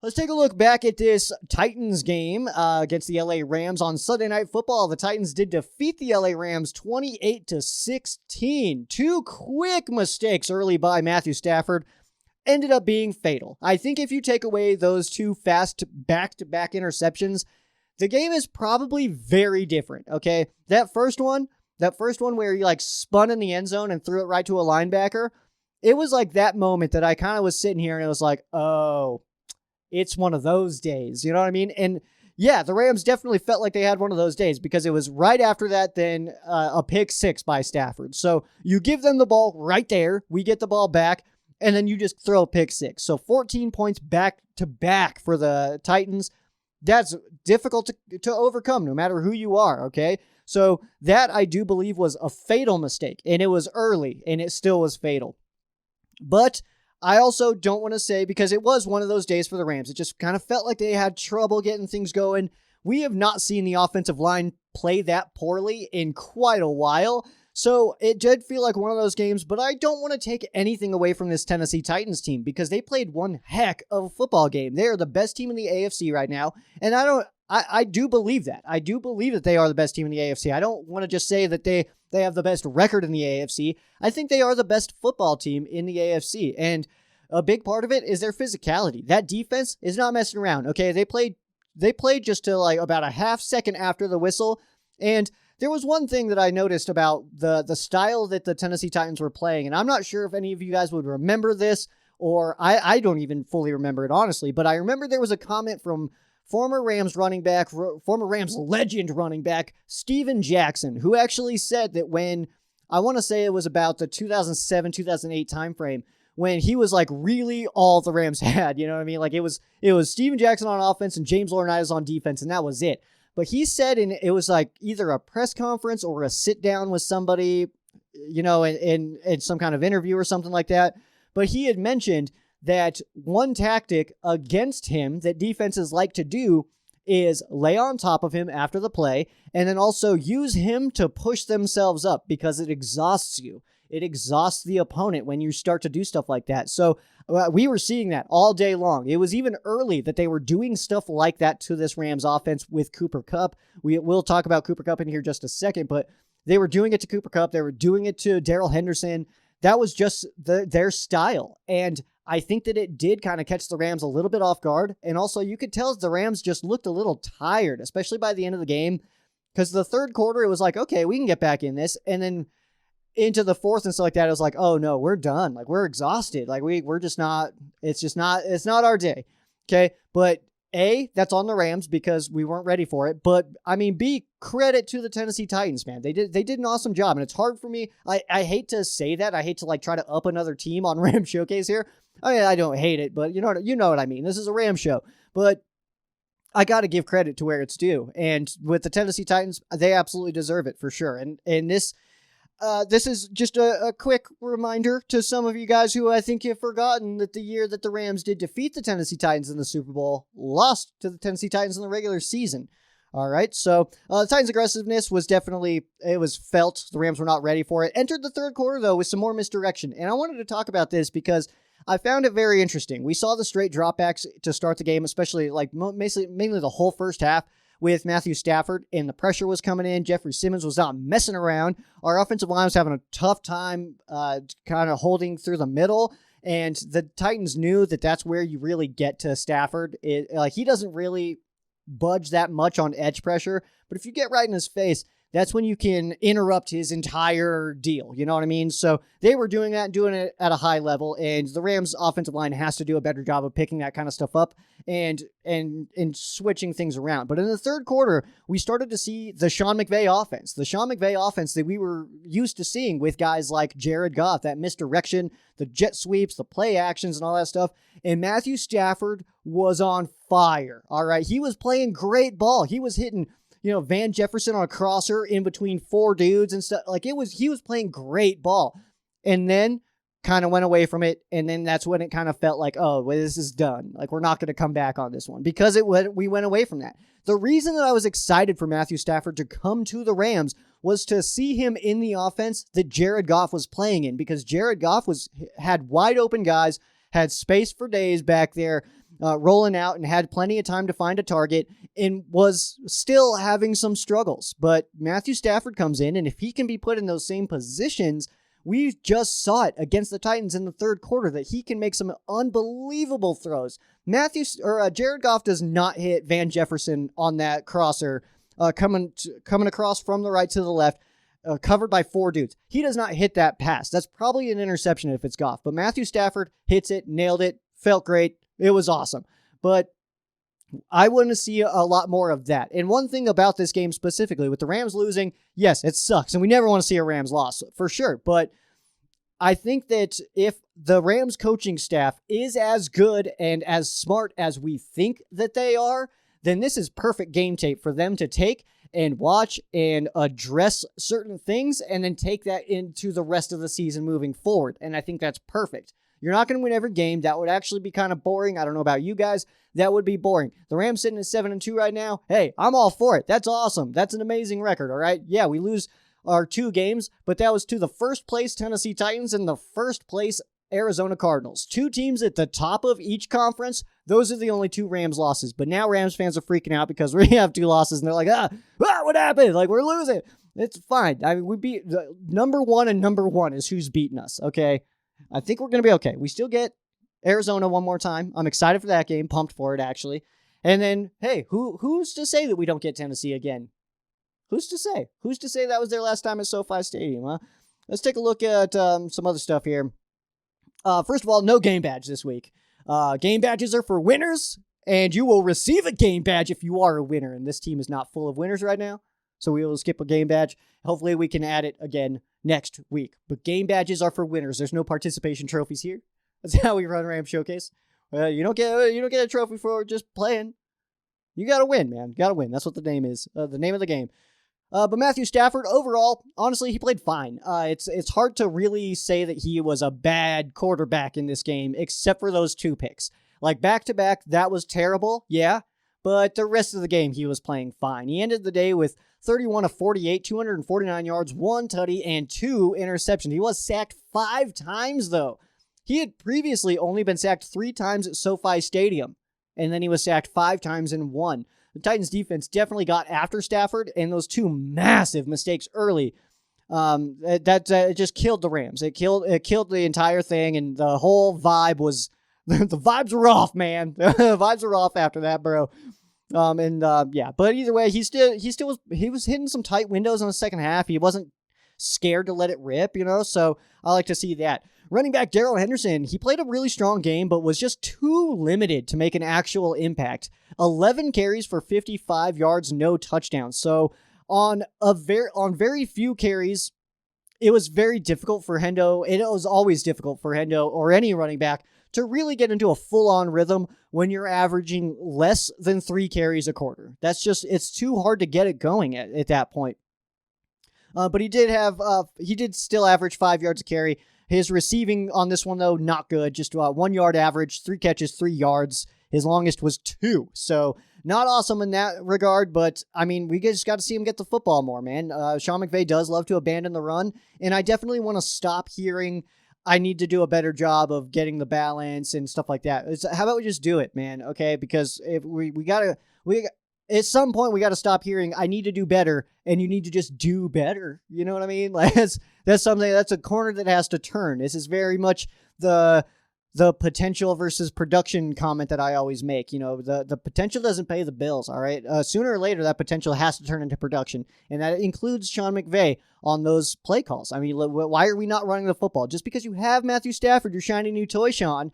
Let's take a look back at this Titans game against the LA Rams on Sunday Night Football. The Titans did defeat the LA Rams 28-16. Two quick mistakes early by Matthew Stafford ended up being fatal. I think if you take away those two fast back-to-back interceptions, the game is probably very different, okay? That first one where he spun in the end zone and threw it right to a linebacker, it was like that moment that I kind of was sitting here and it was like, oh, it's one of those days, you know what I mean? And yeah, the Rams definitely felt like they had one of those days because it was right after that then a pick six by Stafford. So you give them the ball right there, we get the ball back, and then you just throw a pick six. So 14 points back to back for the Titans. That's difficult to overcome no matter who you are, okay? So that I do believe was a fatal mistake, and it was early, and it still was fatal. But I also don't want to say, because it was one of those days for the Rams, it just kind of felt like they had trouble getting things going. We have not seen the offensive line play that poorly in quite a while, so it did feel like one of those games, but I don't want to take anything away from this Tennessee Titans team because they played one heck of a football game. They are the best team in the AFC right now, and I do believe that. I do believe that they are the best team in the AFC. I don't want to just say that they have the best record in the AFC. I think they are the best football team in the AFC, and a big part of it is their physicality. That defense is not messing around, okay? They played just to about a half second after the whistle, and there was one thing that I noticed about the style that the Tennessee Titans were playing, and I'm not sure if any of you guys would remember this, or I don't even fully remember it, honestly, but I remember there was a comment from former Rams legend running back, Steven Jackson, who actually said that when, I want to say it was about the 2007-2008 timeframe, when he was really all the Rams had, you know what I mean? It was Steven Jackson on offense and James Laurinaitis on defense, and that was it. But he said, and it was either a press conference or a sit down with somebody, you know, in some kind of interview or something like that. But he had mentioned that one tactic against him that defenses like to do is lay on top of him after the play and then also use him to push themselves up because it exhausts you. It exhausts the opponent when you start to do stuff like that. So we were seeing that all day long. It was even early that they were doing stuff like that to this Rams offense with Cooper Kupp. We'll talk about Cooper Kupp in here just a second, but they were doing it to Cooper Kupp. They were doing it to DARRELL Henderson. That was just their style. And I think that it did kind of catch the Rams a little bit off guard. And also you could tell the Rams just looked a little tired, especially by the end of the game. Because the third quarter, it was okay, we can get back in this. And then into the fourth and stuff like that, it was oh no, we're done. We're exhausted. We're just not, it's not our day. Okay. But A, that's on the Rams because we weren't ready for it. But I mean, B, credit to the Tennessee Titans, man. They did an awesome job. And it's hard for me. I hate to say that. I hate to try to up another team on Rams Showcase here. I mean, I don't hate it, but you know what I mean. This is a Rams show. But I got to give credit to where it's due. And with the Tennessee Titans, they absolutely deserve it for sure. And this is just a quick reminder to some of you guys who I think you've forgotten that the year that the Rams did defeat the Tennessee Titans in the Super Bowl, lost to the Tennessee Titans in the regular season. All right, so the Titans' aggressiveness was it was felt. The Rams were not ready for it. Entered the third quarter, though, with some more misdirection. And I wanted to talk about this because I found it very interesting. We saw the straight dropbacks to start the game, especially mainly the whole first half with Matthew Stafford, and the pressure was coming in. Jeffrey Simmons was not messing around. Our offensive line was having a tough time kind of holding through the middle, and the Titans knew that that's where you really get to Stafford. He doesn't really budge that much on edge pressure, but if you get right in his face, that's when you can interrupt his entire deal. You know what I mean? So they were doing that and doing it at a high level, and the Rams offensive line has to do a better job of picking that kind of stuff up and switching things around. But in the third quarter, we started to see the Sean McVay offense. The Sean McVay offense that we were used to seeing with guys like Jared Goff, that misdirection, the jet sweeps, the play actions, and all that stuff. And Matthew Stafford was on fire. All right. He was playing great ball. He was hitting Van Jefferson on a crosser in between four dudes and stuff. He was playing great ball, and then kind of went away from it. And then that's when it kind of felt oh, well, this is done. We're not going to come back on this one because we went away from that. The reason that I was excited for Matthew Stafford to come to the Rams was to see him in the offense that Jared Goff was playing in, because Jared Goff had wide open guys, had space for days back there. rolling out and had plenty of time to find a target and was still having some struggles. But Matthew Stafford comes in, and if he can be put in those same positions, we just saw it against the Titans in the third quarter that he can make some unbelievable throws. Jared Goff does not hit Van Jefferson on that crosser coming across from the right to the left, covered by 4 dudes. He does not hit that pass. That's probably an interception if it's Goff. But Matthew Stafford hits it, nailed it, felt great. It was awesome. But I want to see a lot more of that. And one thing about this game specifically, with the Rams losing, yes, it sucks. And we never want to see a Rams loss, for sure. But I think that if the Rams coaching staff is as good and as smart as we think that they are, then this is perfect game tape for them to take and watch and address certain things and then take that into the rest of the season moving forward. And I think that's perfect. You're not going to win every game. That would actually be kind of boring. I don't know about you guys. That would be boring. The Rams sitting at 7-2 right now. Hey, I'm all for it. That's awesome. That's an amazing record, all right? Yeah, we lose our 2 games, but that was to the first place Tennessee Titans and the first place Arizona Cardinals. 2 teams at the top of each conference. Those are the only 2 Rams losses. But now Rams fans are freaking out because we have 2 losses, and they're like, what happened? Like, we're losing. It's fine. I mean, we beat number 1 and number 1 is who's beating us, okay? I think we're going to be okay. We still get Arizona one more time. I'm excited for that game. Pumped for it, actually. And then, hey, who's to say that we don't get Tennessee again? Who's to say? Who's to say that was their last time at SoFi Stadium, huh? Let's take a look at some other stuff here. First of all, no game badge this week. Game badges are for winners, and you will receive a game badge if you are a winner. And this team is not full of winners right now, so we will skip a game badge. Hopefully we can add it again next week. But game badges are for winners. There's no participation trophies here. That's how we run Rams Showcase. You don't get a trophy for just playing. You got to win, man. You got to win. That's what the name is. The name of the game. But Matthew Stafford, overall, honestly, he played fine. It's hard to really say that he was a bad quarterback in this game, except for those 2 picks. Like, back-to-back, that was terrible, yeah. But the rest of the game, he was playing fine. He ended the day with 31 of 48, 249 yards, 1 tutty, and 2 interceptions. He was sacked 5 times, though. He had previously only been sacked 3 times at SoFi Stadium, and then he was sacked 5 times in 1. The Titans defense definitely got after Stafford, and those 2 massive mistakes early, it just killed the Rams. It killed the entire thing, and the whole vibe was, the vibes were off, man. The vibes were off after that, bro. Yeah, but either way, he was hitting some tight windows in the second half. He wasn't scared to let it rip, so I like to see that. Running back DARRELL Henderson, he played a really strong game, but was just too limited to make an actual impact. 11 carries for 55 yards, no touchdowns. So on very few carries, it was very difficult for Hendo. It was always difficult for Hendo or any running back to really get into a full-on rhythm when you're averaging less than 3 carries a quarter. It's too hard to get it going at that point. But he did still average 5 yards a carry. His receiving on this one, though, not good. Just 1 yard average, 3 catches, 3 yards. His longest was 2. So not awesome in that regard, but, I mean, we just got to see him get the football more, man. Sean McVay does love to abandon the run, and I definitely want to stop hearing I need to do a better job of getting the balance and stuff like that. How about we just do it, man, okay? Because if at some point, we got to stop hearing, I need to do better, and you need to just do better. You know what I mean? Like, that's a corner that has to turn. This is very much the potential versus production comment that I always make. The potential doesn't pay the bills, all right? Sooner or later, that potential has to turn into production, and that includes Sean McVay on those play calls. I mean, why are we not running the football? Just because you have Matthew Stafford, your shiny new toy, Sean,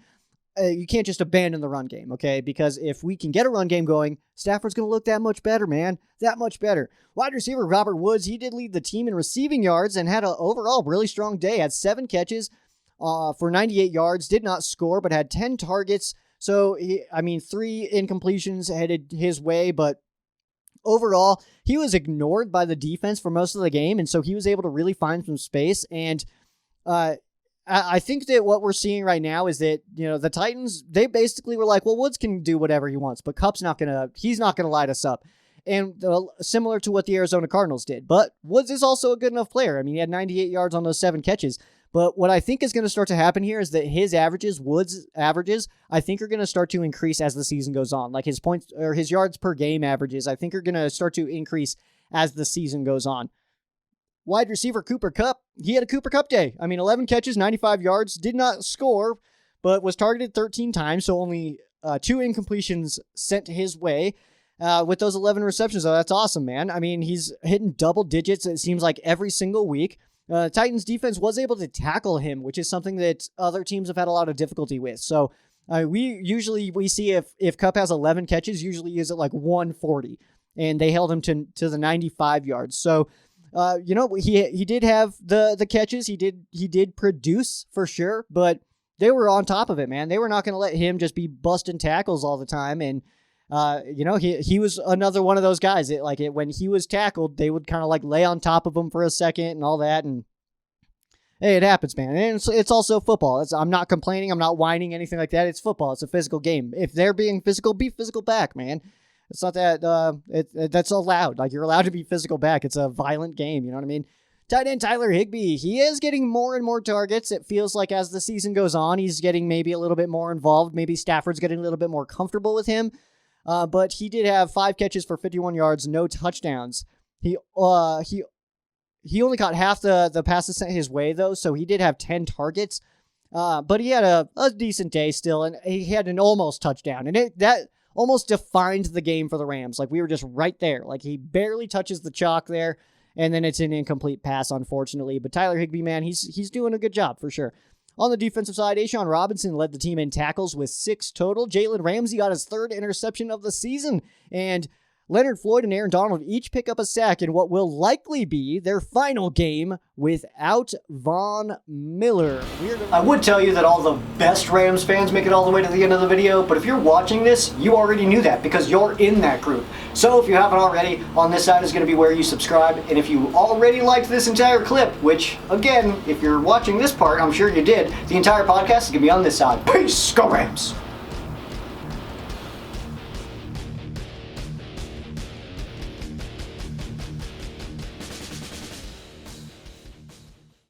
you can't just abandon the run game, okay? Because if we can get a run game going, Stafford's going to look that much better, man. That much better. Wide receiver Robert Woods, he did lead the team in receiving yards and had an overall really strong day. Had 7 catches for 98 yards, did not score, but had 10 targets. So, 3 incompletions headed his way, but overall, he was ignored by the defense for most of the game, and so he was able to really find some space. And I think that what we're seeing right now is that, the Titans, they basically were like, well, Woods can do whatever he wants, but he's not going to light us up. And similar to what the Arizona Cardinals did. But Woods is also a good enough player. I mean, he had 98 yards on those 7 catches. But what I think is going to start to happen here is that his averages, Woods' averages, I think are going to start to increase as the season goes on. Like his points or his yards per game averages, I think are going to start to increase as the season goes on. Wide receiver Cooper Kupp, he had a Cooper Kupp day. I mean, 11 catches, 95 yards, did not score, but was targeted 13 times, so only 2 incompletions sent his way. With those 11 receptions, though, that's awesome, man. I mean, he's hitting double digits, it seems like, every single week. Titans defense was able to tackle him, which is something that other teams have had a lot of difficulty with. So we see if Kupp has 11 catches, usually he's at like 140, and they held him to the 95 yards. So, he did have the catches. He did produce for sure, but they were on top of it, man. They were not going to let him just be busting tackles all the time. And, he was another one of those guys that when he was tackled, they would kind of like lay on top of him for a second and all that. And hey, it happens, man. And it's also football. I'm not complaining. I'm not whining, anything like that. It's football. It's a physical game. If they're being physical, be physical back, man. It's not that, that's allowed. Like, you're allowed to be physical back. It's a violent game. You know what I mean? Tight end Tyler Higbee, he is getting more and more targets. It feels like as the season goes on, he's getting maybe a little bit more involved. Maybe Stafford's getting a little bit more comfortable with him. But he did have 5 catches for 51 yards, no touchdowns. He only caught half the passes sent his way, though, so he did have 10 targets. But he had a decent day still, and he had an almost touchdown. And that almost defined the game for the Rams. Like, we were just right there. Like, he barely touches the chalk there, and then it's an incomplete pass, unfortunately. But Tyler Higbee, man, he's doing a good job for sure. On the defensive side, A'Shawn Robinson led the team in tackles with 6 total. Jalen Ramsey got his 3rd interception of the season, and Leonard Floyd and Aaron Donald each pick up a sack in what will likely be their final game without Von Miller. I would tell you that all the best Rams fans make it all the way to the end of the video, but if you're watching this, you already knew that because you're in that group. So if you haven't already, on this side is going to be where you subscribe, and if you already liked this entire clip, which, again, if you're watching this part, I'm sure you did, the entire podcast is going to be on this side. Peace, go Rams!